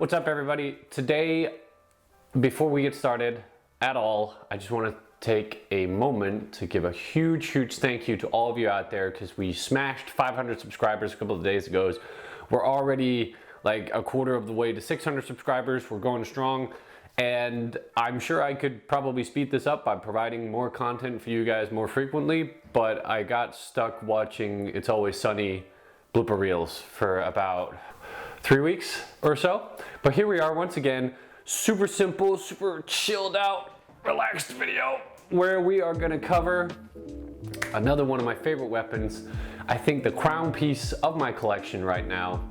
What's up, everybody? Today, before we get started at all, I just want to take a moment to give a huge thank you to all of you out there, because we smashed 500 subscribers a couple of days ago. We're already like a quarter of the way to 600 subscribers. We're going strong, and I'm sure I could probably speed this up by providing more content for you guys more frequently, but I got stuck watching It's Always Sunny blooper reels for about 3 weeks or so. But here we are once again, super simple, super chilled out, relaxed video where we are gonna cover another one of my favorite weapons. I think the crown piece of my collection right now,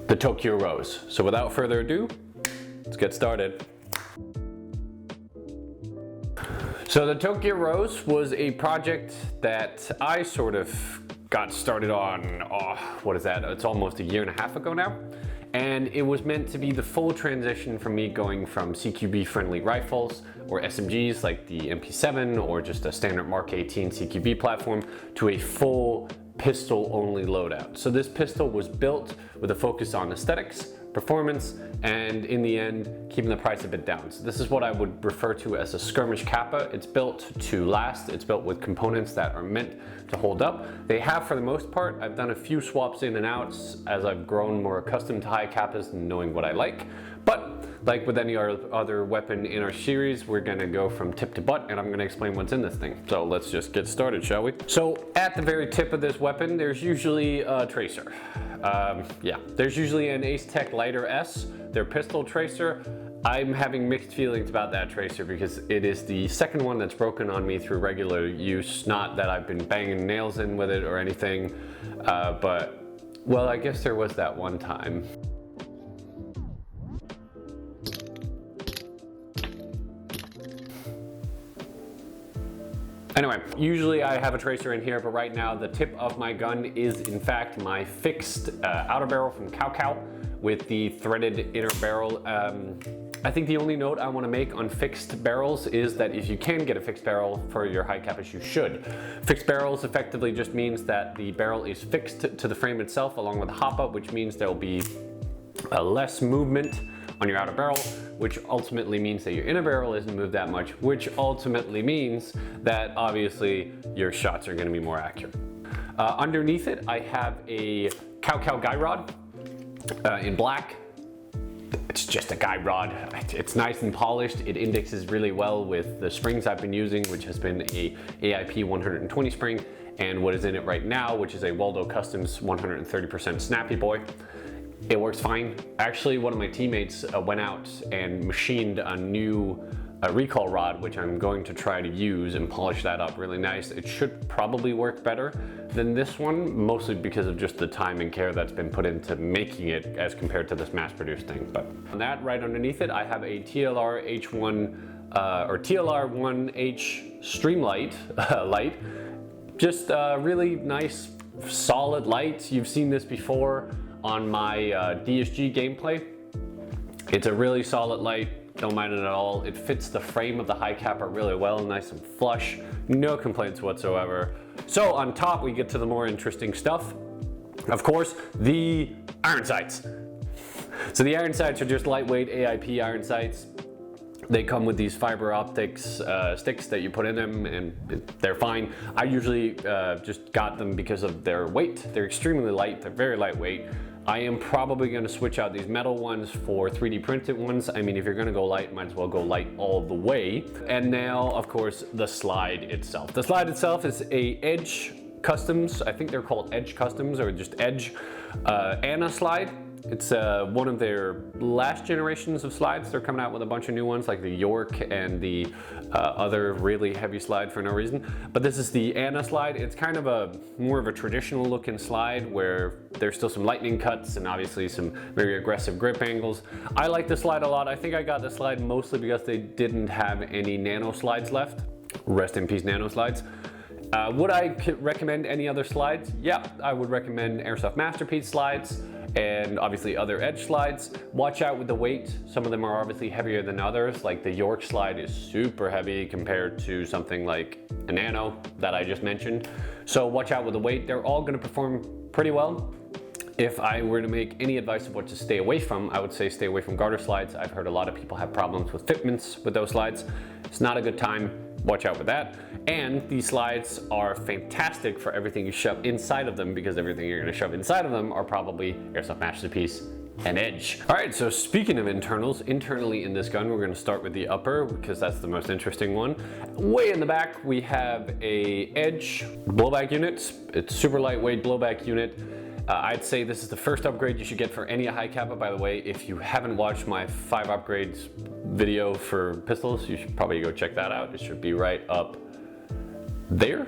the Tokyo Rose. So without further ado, let's get started. So the Tokyo Rose was a project that I sort of got started on, what is that? It's almost a year and a half ago now. And it was meant to be the full transition from me going from CQB friendly rifles or SMGs like the MP7 or just a standard Mark 18 CQB platform to a full pistol only loadout. So this pistol was built with a focus on aesthetics, performance, and in the end, keeping the price a bit down. So this is what I would refer to as a skirmish Capa. It's built to last. It's built with components that are meant to hold up. They have for the most part. I've done a few swaps in and outs as I've grown more accustomed to high Capas and knowing what I like. But like with any other weapon in our series, we're gonna go from tip to butt, and I'm gonna explain what's in this thing. So let's just get started, shall we? So at the very tip of this weapon, there's usually a tracer. There's usually an Ace Tech Lighter S, their pistol tracer. I'm having mixed feelings about that tracer because it is the second one that's broken on me through regular use. Not that I've been banging nails in with it or anything, but, well, I guess there was that one time. Anyway, usually I have a tracer in here, but right now the tip of my gun is in fact my fixed outer barrel from Capa with the threaded inner barrel. I think the only note I want to make on fixed barrels is that if you can get a fixed barrel for your high Capas, you should. Fixed barrels effectively just means that the barrel is fixed to the frame itself along with the hicapa, which means there will be less movement on your outer barrel, which ultimately means that your inner barrel isn't moved that much, which ultimately means that obviously your shots are going to be more accurate. Underneath it, I have a Capa guide rod in black. It's just a guide rod. It's nice and polished. It indexes really well with the springs I've been using, which has been a AIP 120 spring, and what is in it right now, which is a Waldo Customs 130% Snappy Boy. It works fine. Actually, one of my teammates went out and machined a new recoil rod, which I'm going to try to use and polish that up really nice. It should probably work better than this one, mostly because of just the time and care that's been put into making it as compared to this mass-produced thing. But on that, right underneath it, I have a TLR H1 or TLR 1H Streamlight light. Just a really nice, solid light. You've seen this before on my DSG gameplay. It's a really solid light, don't mind it at all. It fits the frame of the high Capa really well, nice and flush, no complaints whatsoever. So on top, we get to the more interesting stuff. Of course, the iron sights. So the iron sights are just lightweight AIP iron sights. They come with these fiber optics sticks that you put in them, and they're fine. I usually just got them because of their weight. They're extremely light, they're very lightweight. I am probably going to switch out these metal ones for 3D printed ones. I mean, if you're going to go light, might as well go light all the way. And now, of course, the slide itself. The slide itself is a Edge Customs. I think they're called Edge Customs or just Edge Anna slide. It's one of their last generations of slides. They're coming out with a bunch of new ones like the York and the other really heavy slide for no reason. But this is the Anna slide. It's kind of more of a traditional looking slide where there's still some lightning cuts and obviously some very aggressive grip angles. I like the slide a lot. I think I got the slide mostly because they didn't have any nano slides left. Rest in peace, nano slides. Would I recommend any other slides? Yeah, I would recommend Airsoft Masterpiece slides and obviously other Edge slides. Watch out with the weight. Some of them are obviously heavier than others. Like the York slide is super heavy compared to something like a Nano that I just mentioned. So watch out with the weight. They're all gonna perform pretty well. If I were to make any advice of what to stay away from, I would say stay away from garter slides. I've heard a lot of people have problems with fitments with those slides. It's not a good time. Watch out with that. And these slides are fantastic for everything you shove inside of them, because everything you're gonna shove inside of them are probably Airsoft Masterpiece and Edge. All right, so speaking of internals, internally in this gun, we're gonna start with the upper because that's the most interesting one. Way in the back, we have a Edge blowback unit. It's super lightweight blowback unit. I'd say this is the first upgrade you should get for any hicapa. By the way, if you haven't watched my 5 upgrades video for pistols, you should probably go check that out. It should be right up there.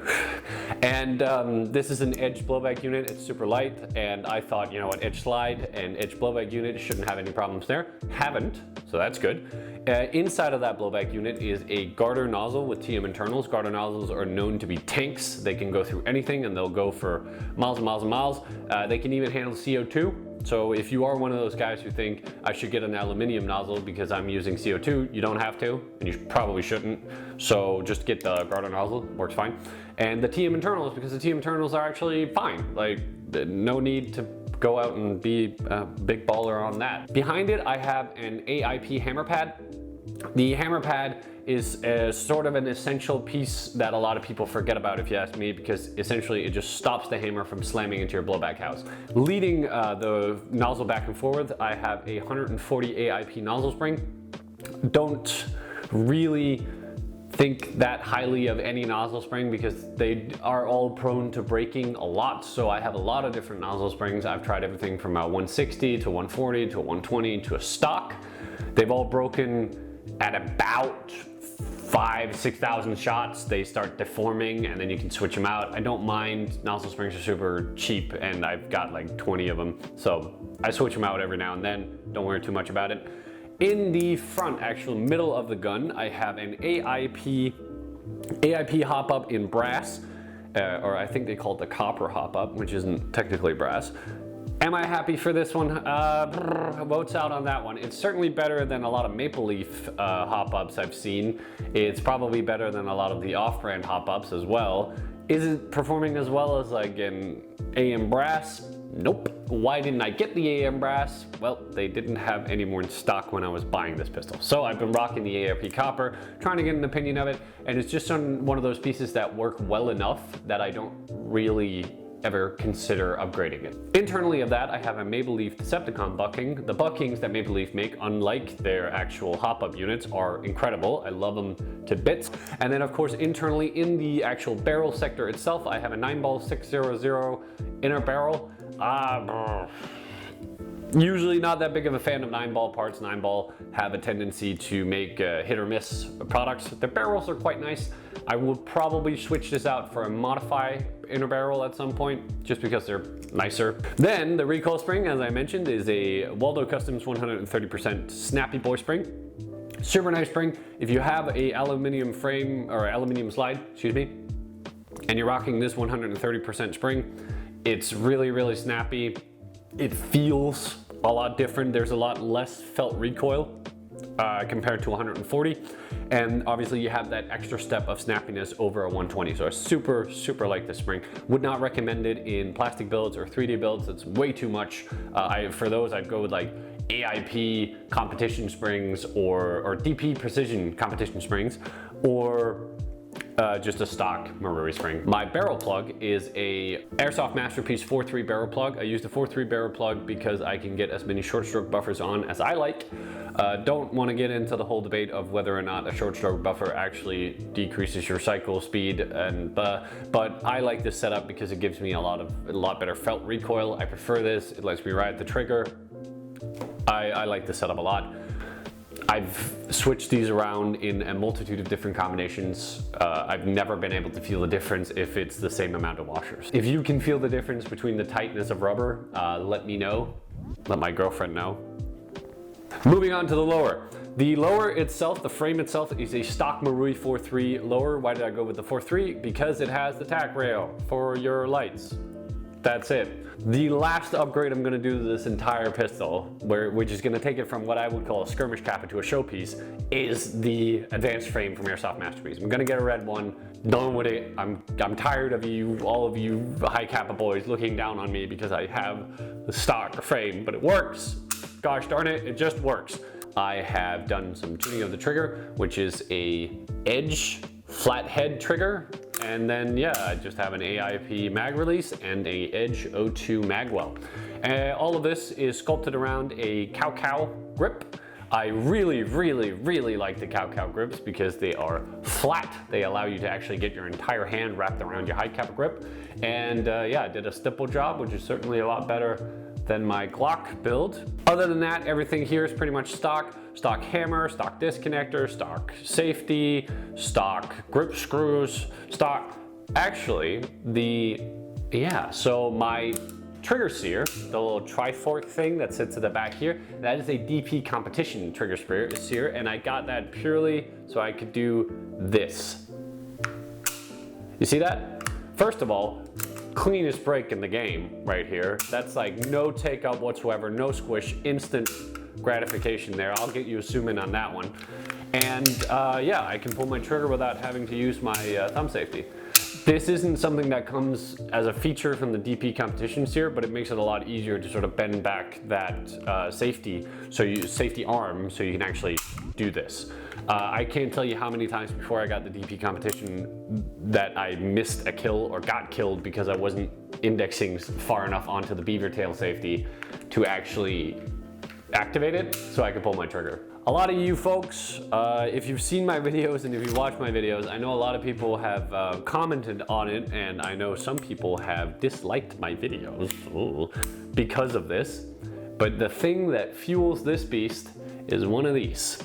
And this is an Edge blowback unit. It's super light, and I thought, you know what, Edge slide and Edge blowback unit shouldn't have any problems there. Haven't, so that's good. Inside of that blowback unit is a garter nozzle with TM internals. Garter nozzles are known to be tanks. They can go through anything and they'll go for miles and miles and miles. They can even handle CO2. So if you are one of those guys who think I should get an aluminum nozzle because I'm using CO2, you don't have to, and you probably shouldn't. So just get the garter nozzle, works fine. And the TM internals, because the TM internals are actually fine. Like, no need to go out and be a big baller on that. Behind it, I have an AIP hammer pad. The hammer pad is sort of an essential piece that a lot of people forget about, if you ask me, because essentially it just stops the hammer from slamming into your blowback house. Leading the nozzle back and forth, I have a 140 AIP nozzle spring. Don't really think that highly of any nozzle spring because they are all prone to breaking a lot. So I have a lot of different nozzle springs. I've tried everything from a 160 to 140 to a 120 to a stock. They've all broken at about 5,000-6,000 shots. They start deforming and then you can switch them out. I don't mind. Nozzle springs are super cheap and I've got like 20 of them. So I switch them out every now and then. Don't worry too much about it. In the front, actual middle of the gun, I have an AIP hop-up in brass, or I think they call it the copper hop-up, which isn't technically brass. Am I happy for this one? Votes out on that one. It's certainly better than a lot of Maple Leaf hop-ups I've seen. It's probably better than a lot of the off-brand hop-ups as well. Is it performing as well as like an AM brass? Nope. Why didn't I get the AM brass? Well, they didn't have any more in stock when I was buying this pistol. So I've been rocking the AIP copper, trying to get an opinion of it, and it's just one of those pieces that work well enough that I don't really ever consider upgrading it. Internally of that, I have a Maple Leaf Decepticon bucking. The buckings that Maple Leaf make, unlike their actual hop-up units, are incredible. I love them to bits. And then of course, internally in the actual barrel sector itself, I have a 9-ball 600 inner barrel. Usually not that big of a fan of 9-ball parts. 9-ball have a tendency to make hit or miss products. The barrels are quite nice. I will probably switch this out for a modify inner barrel at some point, just because they're nicer. Then the recoil spring, as I mentioned, is a Waldo Customs 130% snappy boy spring. Super nice spring. If you have a aluminum frame or aluminum slide, excuse me, and you're rocking this 130% spring, it's really, really snappy. It feels a lot different. There's a lot less felt recoil compared to 140. And obviously you have that extra step of snappiness over a 120. So I super, super like this spring. Would not recommend it in plastic builds or 3D builds. It's way too much. For those, I'd go with like AIP competition springs or DP precision competition springs, or just a stock Marui spring. My barrel plug is a Airsoft Masterpiece 4.3 barrel plug. I use the 4.3 barrel plug because I can get as many short stroke buffers on as I like. Don't want to get into the whole debate of whether or not a short stroke buffer actually decreases your cycle speed, but I like this setup because it gives me a lot better felt recoil. I prefer this. It lets me ride the trigger. I like this setup a lot. I've switched these around in a multitude of different combinations. I've never been able to feel the difference if it's the same amount of washers. If you can feel the difference between the tightness of rubber, let me know. Let my girlfriend know. Moving on to the lower. The lower itself, the frame itself, is a stock Marui 4.3 lower. Why did I go with the 4.3? Because it has the tack rail for your lights. that's it. The last upgrade I'm gonna do to this entire pistol, which is gonna take it from what I would call a skirmish Capa to a showpiece, is the advanced frame from Airsoft Masterpiece. I'm gonna get a red one, done with it. I'm tired of you, all of you high Capa boys looking down on me because I have the stock frame, but it works. Gosh darn it, it just works. I have done some tuning of the trigger, which is a edge flathead trigger. And then, yeah, I just have an AIP mag release and a Edge O2 magwell. All of this is sculpted around a cow grip. I really, really, really like the cow grips because they are flat. They allow you to actually get your entire hand wrapped around your high Capa grip. And yeah, I did a stipple job, which is certainly a lot better than my Glock build. Other than that, everything here is pretty much stock. Stock hammer, stock disconnector, stock safety, stock grip screws, stock. Actually, so my trigger sear, the little Trifork thing that sits at the back here, that is a DP competition trigger sear, and I got that purely so I could do this. You see that? First of all, cleanest break in the game right here. That's like no take up whatsoever, no squish, instant gratification there. I'll get you a zoom in on that one. And yeah, I can pull my trigger without having to use my thumb safety. This isn't something that comes as a feature from the DP competition sear, but it makes it a lot easier to sort of bend back that safety arm so you can actually do this. I can't tell you how many times before I got the DP competition that I missed a kill or got killed because I wasn't indexing far enough onto the beaver tail safety to actually activate it so I could pull my trigger. A lot of you folks, if you've seen my videos and if you watch my videos, I know a lot of people have commented on it, and I know some people have disliked my videos because of this. But the thing that fuels this beast is one of these.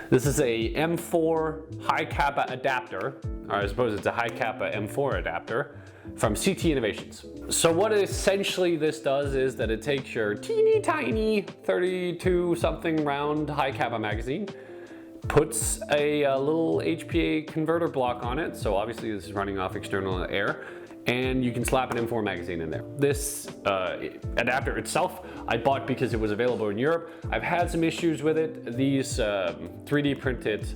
This is a M4 high Capa adapter, or I suppose it's a high Capa M4 adapter from CT Innovations. So what essentially this does is that it takes your teeny tiny 32 something round high Capa magazine, puts a little HPA converter block on it. So obviously this is running off external air, and you can slap an M4 magazine in there. This adapter itself, I bought because it was available in Europe. I've had some issues with it. These 3D printed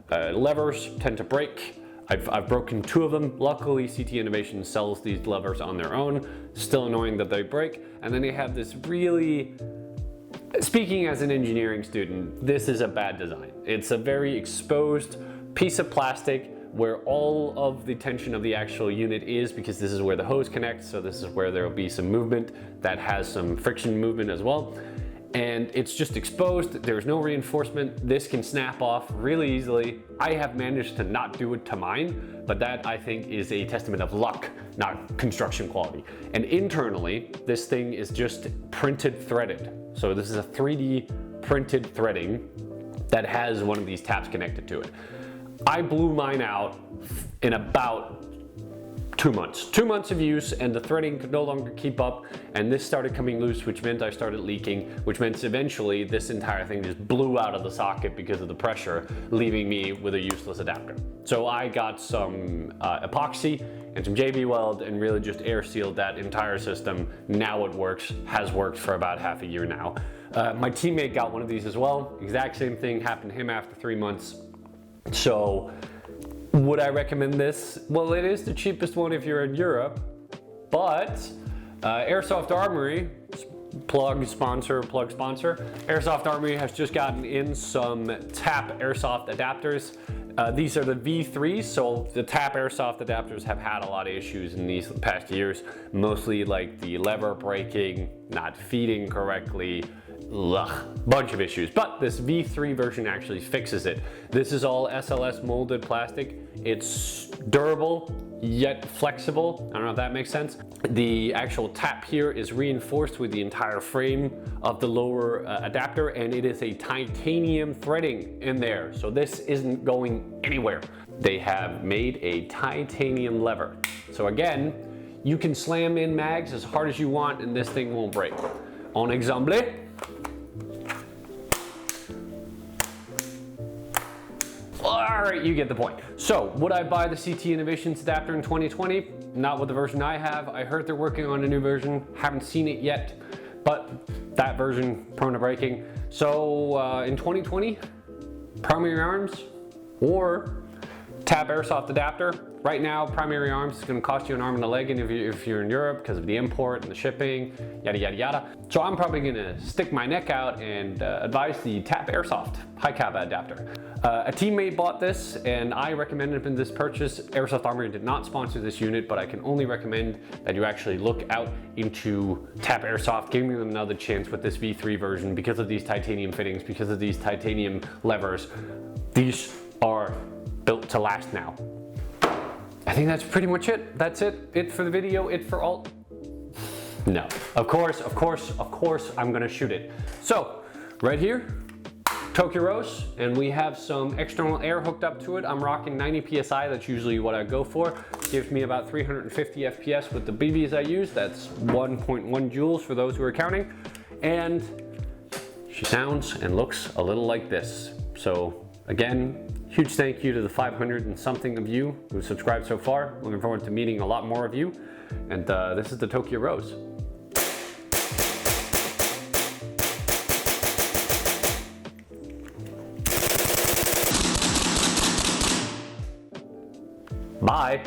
levers tend to break. I've broken 2 of them. Luckily, CT Innovations sells these levers on their own. Still annoying that they break. And then they have this really, speaking as an engineering student, this is a bad design. It's a very exposed piece of plastic where all of the tension of the actual unit is, because this is where the hose connects. So this is where there will be some movement that has some friction movement as well. And it's just exposed. There's no reinforcement. This can snap off really easily. I have managed to not do it to mine, but that I think is a testament of luck, not construction quality. And internally, this thing is just printed threaded. So this is a 3D printed threading that has one of these tabs connected to it. I blew mine out in about 2 months. 2 months of use, and the threading could no longer keep up, and this started coming loose, which meant I started leaking, which meant eventually this entire thing just blew out of the socket because of the pressure, leaving me with a useless adapter. So I got some epoxy and some JB Weld and really just air sealed that entire system. Now it works, has worked for about half a year now. My teammate got one of these as well. Exact same thing happened to him after 3 months. So would I recommend this? Well, it is the cheapest one if you're in Europe, but Airsoft Armory, plug sponsor, Airsoft Armory has just gotten in some TAP Airsoft adapters. These are the V3s, so the TAP Airsoft adapters have had a lot of issues in these past years, mostly like the lever breaking, not feeding correctly, bunch of issues. But this V3 version actually fixes it. This is all SLS molded plastic. It's durable, yet flexible. I don't know if that makes sense. The actual tap here is reinforced with the entire frame of the lower adapter, and it is a titanium threading in there. So this isn't going anywhere. They have made a titanium lever. So again, you can slam in mags as hard as you want and this thing won't break. En exemple, all right, you get the point. So would I buy the CT Innovations adapter in 2020? not with the version I have. I heard they're working on a new version, haven't seen it yet, but that version prone to breaking. So in 2020, primary arms or tap airsoft adapter. Right now, primary arms is gonna cost you an arm and a leg, and if you're in Europe, because of the import and the shipping, yada, yada, yada. So I'm probably gonna stick my neck out and advise the tap airsoft hicapa adapter. A teammate bought this and I recommended him this purchase. Airsoft Armory did not sponsor this unit, but I can only recommend that you actually look out into tap airsoft, giving them another chance with this V3 version because of these titanium fittings, because of these titanium levers. These are built to last now. I think that's pretty much it. That's it. It for the video, it for all. No, of course, I'm gonna shoot it. So, right here, Tokyo Rose, and we have some external air hooked up to it. I'm rocking 90 PSI, that's usually what I go for. Gives me about 350 FPS with the BBs I use. That's 1.1 joules for those who are counting. And she sounds and looks a little like this. So, again, huge thank you to the 500 and something of you who subscribed so far. Looking forward to meeting a lot more of you. And this is the Tokyo Rose. Bye.